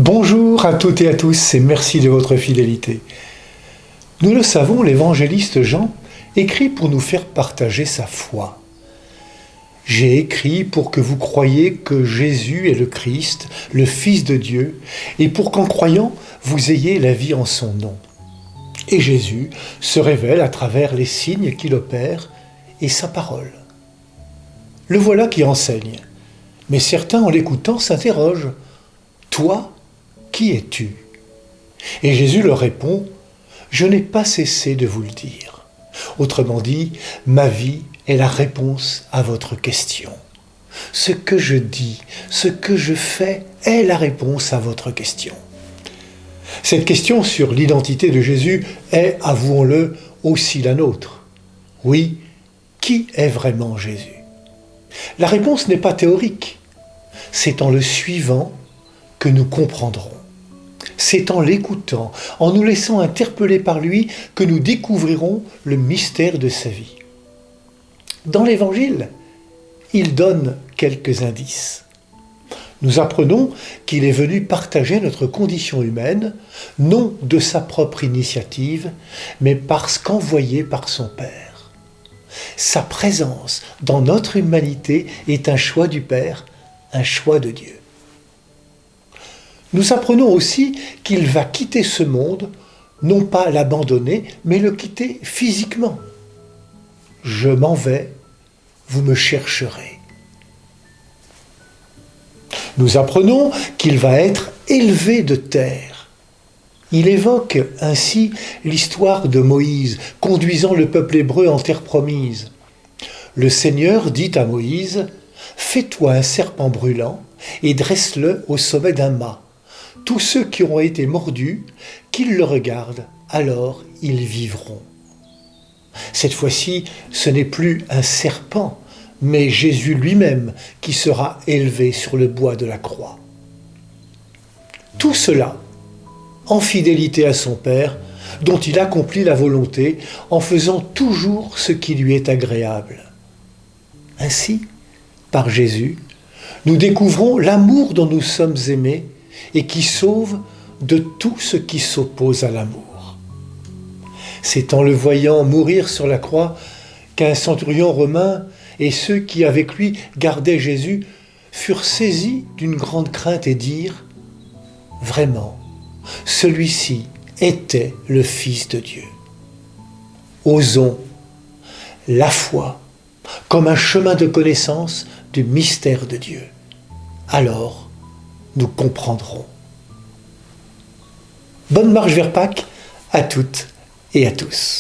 Bonjour à toutes et à tous et merci de votre fidélité. Nous le savons, l'évangéliste Jean écrit pour nous faire partager sa foi. J'ai écrit pour que vous croyiez que Jésus est le Christ, le Fils de Dieu, et pour qu'en croyant, vous ayez la vie en son nom. Et Jésus se révèle à travers les signes qu'il opère et sa parole. Le voilà qui enseigne, mais certains en l'écoutant s'interrogent. Toi, qui es-tu ? Et Jésus leur répond, je n'ai pas cessé de vous le dire. Autrement dit, ma vie est la réponse à votre question. Ce que je dis, ce que je fais est la réponse à votre question. Cette question sur l'identité de Jésus est, avouons-le, aussi la nôtre. Oui, qui est vraiment Jésus ? La réponse n'est pas théorique. C'est en le suivant que nous comprendrons. C'est en l'écoutant, en nous laissant interpeller par lui, que nous découvrirons le mystère de sa vie. Dans l'Évangile, il donne quelques indices. Nous apprenons qu'il est venu partager notre condition humaine, non de sa propre initiative, mais parce qu'envoyé par son Père. Sa présence dans notre humanité est un choix du Père, un choix de Dieu. Nous apprenons aussi qu'il va quitter ce monde, non pas l'abandonner, mais le quitter physiquement. Je m'en vais, vous me chercherez. Nous apprenons qu'il va être élevé de terre. Il évoque ainsi l'histoire de Moïse, conduisant le peuple hébreu en terre promise. Le Seigneur dit à Moïse, « Fais-toi un serpent brûlant et dresse-le au sommet d'un mât. Tous ceux qui auront été mordus, qu'ils le regardent, alors ils vivront. » Cette fois-ci, ce n'est plus un serpent, mais Jésus lui-même qui sera élevé sur le bois de la croix. Tout cela, en fidélité à son Père, dont il accomplit la volonté en faisant toujours ce qui lui est agréable. Ainsi, par Jésus, nous découvrons l'amour dont nous sommes aimés et qui sauve de tout ce qui s'oppose à l'amour. C'est en le voyant mourir sur la croix qu'un centurion romain et ceux qui avec lui gardaient Jésus furent saisis d'une grande crainte et dirent « Vraiment, celui-ci était le Fils de Dieu. » Osons la foi comme un chemin de connaissance du mystère de Dieu. Alors, nous comprendrons. Bonne marche vers Pâques à toutes et à tous.